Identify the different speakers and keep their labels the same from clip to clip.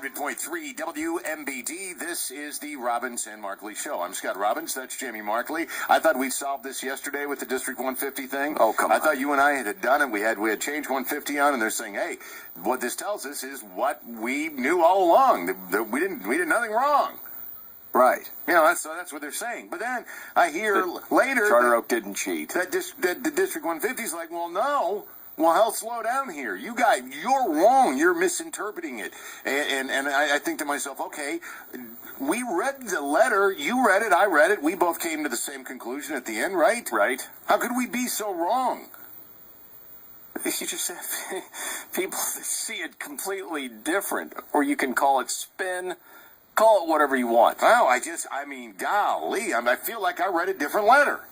Speaker 1: 100.3 WMBD. This is the Robbins and Markley Show. I'm Scott Robbins. That's Jamie Markley. I thought we'd solved this yesterday with the District 150 thing.
Speaker 2: Oh, come on.
Speaker 1: I thought you and I had done it. We had Change 150 on, and they're saying, hey, what this tells us is what we knew all along. That we did nothing wrong.
Speaker 2: Right.
Speaker 1: You know, that's what they're saying. But then I hear later
Speaker 2: Charter Oak didn't cheat.
Speaker 1: That the District 150 is like, well, no. Well, hell, slow down here. You guys, you're wrong. You're misinterpreting it. And I think to myself, okay, we read the letter. You read it. I read it. We both came to the same conclusion at the end, right?
Speaker 2: Right.
Speaker 1: How could we be so wrong?
Speaker 2: You just have people that see it completely different. Or you can call it spin. Call it whatever you want.
Speaker 1: Well, golly. I feel like I read a different letter.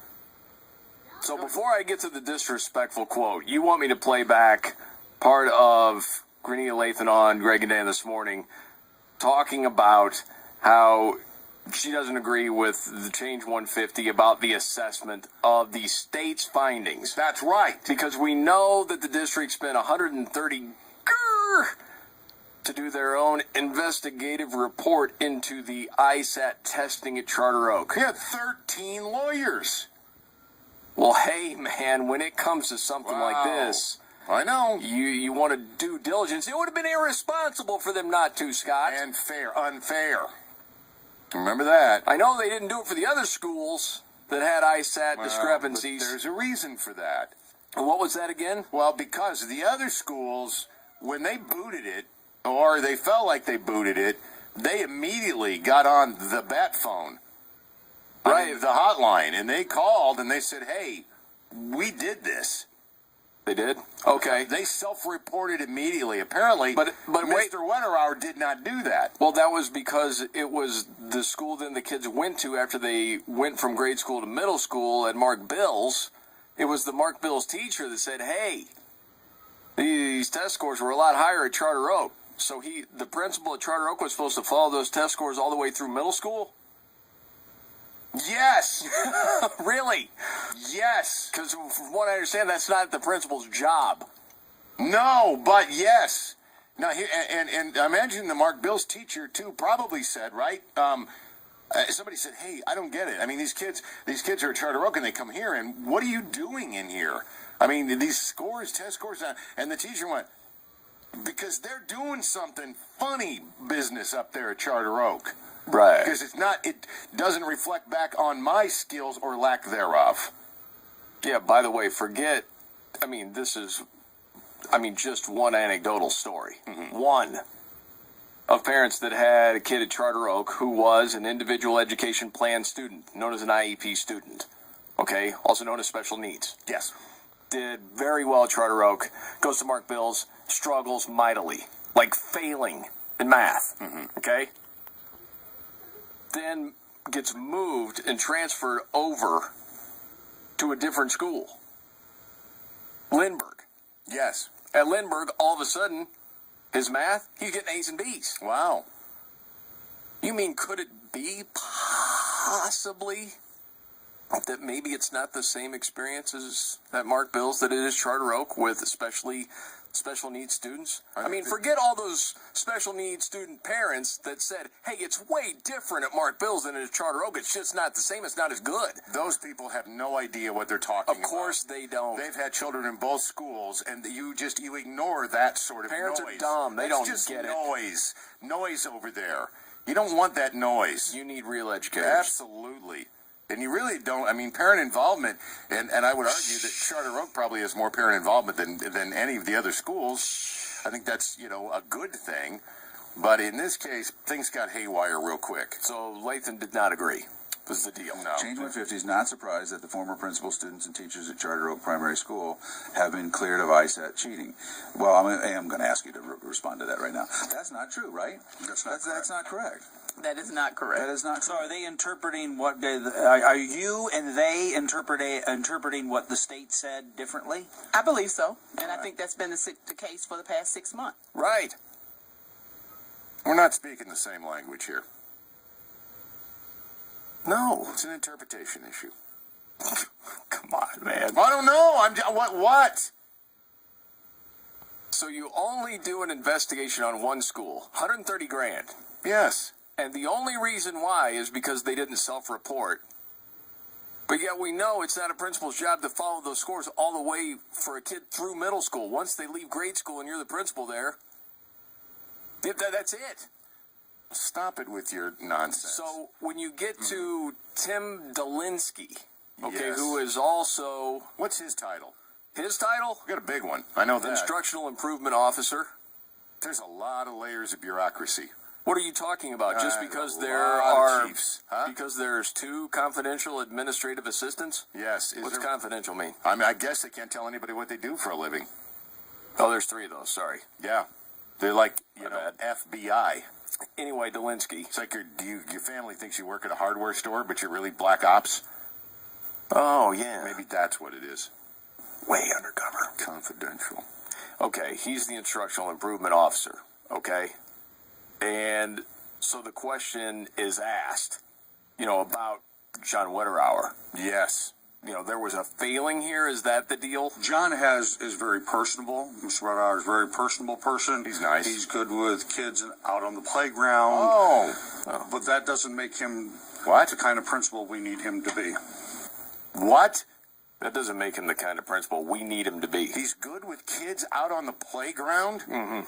Speaker 2: So before I get to the disrespectful quote, you want me to play back part of Grenia Lathan on Greg and Dan this morning talking about how she doesn't agree with the Change 150 about the assessment of the state's findings.
Speaker 1: That's right.
Speaker 2: Because we know that the district spent $130 to do their own investigative report into the ISAT testing at Charter Oak.
Speaker 1: We had 13 lawyers.
Speaker 2: Well, hey, man, when it comes to something like this,
Speaker 1: I know.
Speaker 2: You want to do diligence. It would have been irresponsible for them not to, Scott.
Speaker 1: And unfair. Remember that.
Speaker 2: I know they didn't do it for the other schools that had ISAT discrepancies.
Speaker 1: But there's a reason for that.
Speaker 2: And what was that again?
Speaker 1: Well, because the other schools, when they booted it, or they felt like they booted it, they immediately got on the bat phone. Right, the hotline, and they called and they said, hey, we did this.
Speaker 2: They did? Okay.
Speaker 1: They self-reported immediately. Apparently,
Speaker 2: but
Speaker 1: Mr. Wetterauer did not do that.
Speaker 2: Well, that was because it was the school that the kids went to after they went from grade school to middle school at Mark Bill's. It was the Mark Bill's teacher that said, hey, these test scores were a lot higher at Charter Oak. So the principal at Charter Oak was supposed to follow those test scores all the way through middle school?
Speaker 1: Yes.
Speaker 2: Really?
Speaker 1: Yes.
Speaker 2: Because from what I understand, that's not the principal's job.
Speaker 1: No, but yes. Now, and I imagine the Mark Bill's teacher, too, probably said, right? Somebody said, hey, I don't get it. I mean, these kids are at Charter Oak, and they come here, and what are you doing in here? I mean, these scores, test scores, and the teacher went, because they're doing something funny business up there at Charter Oak.
Speaker 2: Right.
Speaker 1: Because it doesn't reflect back on my skills or lack thereof.
Speaker 2: Yeah, by the way, just one anecdotal story. Mm-hmm. One of parents that had a kid at Charter Oak who was an individual education plan student, known as an IEP student. Okay, also known as special needs.
Speaker 1: Yes.
Speaker 2: Did very well at Charter Oak, goes to Mark Bill's, struggles mightily, like failing in math. Mm-hmm. Okay? Then gets moved and transferred over to a different school. Lindbergh.
Speaker 1: Yes.
Speaker 2: At Lindbergh, all of a sudden, his math, he's getting A's and B's.
Speaker 1: Wow.
Speaker 2: You mean, could it be possibly that maybe it's not the same experiences at Mark Bill's that it is Charter Oak with especially special needs students? I mean, forget all those special needs student parents that said, hey, it's way different at Mark Bill's than at Charter Oak. It's just not the same. It's not as good.
Speaker 1: Those people have no idea what they're talking about.
Speaker 2: Of course they don't.
Speaker 1: They've had children in both schools, and you ignore that sort of
Speaker 2: Parents
Speaker 1: noise.
Speaker 2: Parents are dumb. They don't
Speaker 1: just
Speaker 2: get
Speaker 1: noise. Noise over there. You don't want that noise.
Speaker 2: You need real educators.
Speaker 1: Absolutely. And you really don't. I mean, parent involvement, and I would argue that Charter Oak probably has more parent involvement than any of the other schools. I think that's, a good thing. But in this case, things got haywire real quick.
Speaker 2: So Lathan did not agree. Was the deal.
Speaker 1: No.
Speaker 3: Change 150 is not surprised that the former principal, students, and teachers at Charter Oak Primary School have been cleared of ISAT cheating. Well, I'm going to ask you to respond to that right now. That's not true, right? That's not correct.
Speaker 4: That is not correct.
Speaker 3: That is not.
Speaker 5: So are they interpreting what? Are you and they interpreting what the state said differently?
Speaker 4: I believe so, and I think that's been the case for the past 6 months.
Speaker 2: Right.
Speaker 1: We're not speaking the same language here.
Speaker 2: No,
Speaker 1: it's an interpretation issue.
Speaker 2: Come on, man.
Speaker 1: I don't know. What?
Speaker 2: So you only do an investigation on one school, $130,000.
Speaker 1: Yes.
Speaker 2: And the only reason why is because they didn't self-report. But yet we know it's not a principal's job to follow those scores all the way for a kid through middle school. Once they leave grade school and you're the principal there, that's it.
Speaker 1: Stop it with your nonsense.
Speaker 2: So when you get to Tim Delenski, okay,
Speaker 1: Yes.
Speaker 2: who is also...
Speaker 1: What's his title?
Speaker 2: His title?
Speaker 1: We got a big one. I know that.
Speaker 2: Instructional Improvement Officer.
Speaker 1: There's a lot of layers of bureaucracy.
Speaker 2: What are you talking about? Just because
Speaker 1: a
Speaker 2: there
Speaker 1: lot of
Speaker 2: are...
Speaker 1: chiefs, huh?
Speaker 2: Because there's 2 confidential administrative assistants?
Speaker 1: Yes.
Speaker 2: What's confidential mean?
Speaker 1: I mean, I guess they can't tell anybody what they do for a living.
Speaker 2: Oh, there's 3 of those, sorry.
Speaker 1: Yeah. They're like,
Speaker 2: My bad.
Speaker 1: FBI.
Speaker 2: Anyway, Delenski.
Speaker 1: It's like your family thinks you work at a hardware store, but you're really black ops.
Speaker 2: Oh, yeah.
Speaker 1: Maybe that's what it is.
Speaker 2: Way undercover.
Speaker 1: Confidential.
Speaker 2: Okay, he's the Instructional Improvement Officer, okay? And so the question is asked, about John Wetterauer.
Speaker 1: Yes.
Speaker 2: There was a failing here. Is that the deal?
Speaker 6: John is very personable. Mr. Wetterauer is a very personable person.
Speaker 1: He's nice.
Speaker 6: He's good with kids out on the playground.
Speaker 1: Oh.
Speaker 6: But that doesn't make him
Speaker 1: What?
Speaker 6: the kind of principal we need him to be.
Speaker 1: What?
Speaker 2: That doesn't make him the kind of principal we need him to be.
Speaker 1: He's good with kids out on the playground?
Speaker 2: Mm-hmm.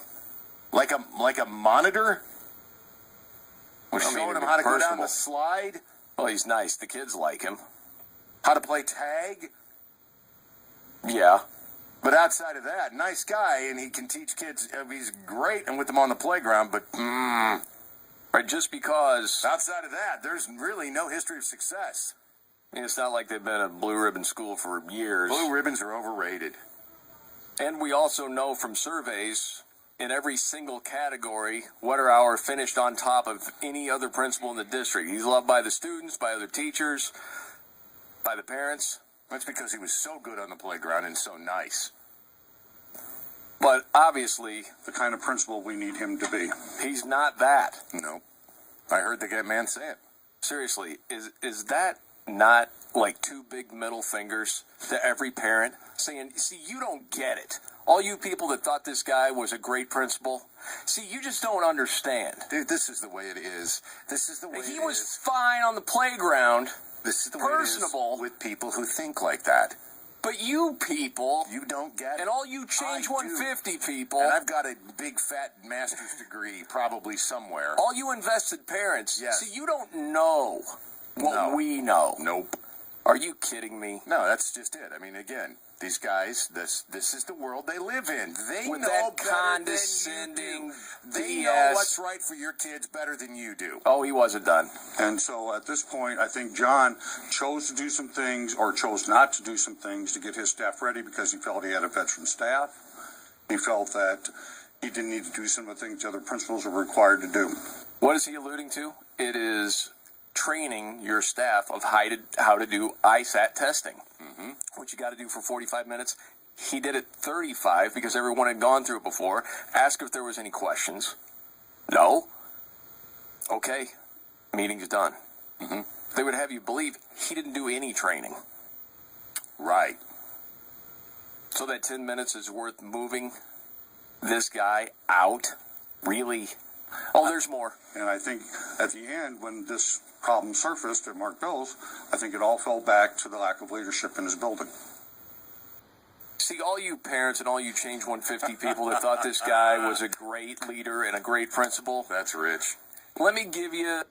Speaker 1: Like a monitor? We're
Speaker 2: I mean,
Speaker 1: showing
Speaker 2: to
Speaker 1: him
Speaker 2: be
Speaker 1: how to go down
Speaker 2: personable.
Speaker 1: the slide?
Speaker 2: Well, he's nice. The kids like him.
Speaker 1: How to play tag?
Speaker 2: Yeah.
Speaker 1: But outside of that, nice guy, and he can teach kids. He's great and with them on the playground, but
Speaker 2: Right, just because...
Speaker 1: outside of that, there's really no history of success.
Speaker 2: It's not like they've been a blue ribbon school for years.
Speaker 1: Blue ribbons are overrated.
Speaker 2: And we also know from surveys, in every single category, Wetterauer finished on top of any other principal in the district. He's loved by the students, by other teachers, by the parents.
Speaker 1: That's because he was so good on the playground and so nice.
Speaker 2: But obviously,
Speaker 6: The kind of principal we need him to be.
Speaker 2: he's not that.
Speaker 1: No. I heard the man say it.
Speaker 2: Seriously, is that not like 2 big middle fingers to every parent saying, see, you don't get it. All you people that thought this guy was a great principal, see, you just don't understand.
Speaker 1: Dude, this is the way it is. This is the way
Speaker 2: He
Speaker 1: it
Speaker 2: was
Speaker 1: is.
Speaker 2: fine on the playground,
Speaker 1: This is the
Speaker 2: personable.
Speaker 1: way it is with people who think like that.
Speaker 2: but you people,
Speaker 1: You don't get it.
Speaker 2: and all you change
Speaker 1: I do.
Speaker 2: 150 people,
Speaker 1: And I've got a big fat master's degree probably somewhere.
Speaker 2: all you invested parents,
Speaker 1: Yes.
Speaker 2: see, you don't know what
Speaker 1: No.
Speaker 2: we know.
Speaker 1: Nope.
Speaker 2: Are you kidding me?
Speaker 1: No, that's just it. I mean, again, these guys, this is the world they live in. They
Speaker 2: With
Speaker 1: know
Speaker 2: that
Speaker 1: better
Speaker 2: condescending
Speaker 1: than you do. They
Speaker 2: BS.
Speaker 1: know what's right for your kids better than you do.
Speaker 2: Oh, he wasn't done.
Speaker 6: And so at this point, I think John chose to do some things or chose not to do some things to get his staff ready because he felt he had a veteran staff. He felt that he didn't need to do some of the things the other principals are required to do.
Speaker 2: What is he alluding to? It is training your staff of how to do ISAT testing, which you got to do for 45 minutes. He did it 35 because everyone had gone through it before. Ask if there was any questions. No. Okay. Meeting's done. They would have you believe he didn't do any training.
Speaker 1: Right.
Speaker 2: So that 10 minutes is worth moving this guy out? Really? Oh, there's more.
Speaker 6: And I think at the end, when this problem surfaced at Mark Bill's, I think it all fell back to the lack of leadership in his building.
Speaker 2: See, all you parents and all you Change 150 people that thought this guy was a great leader and a great principal,
Speaker 1: That's rich.
Speaker 2: let me give you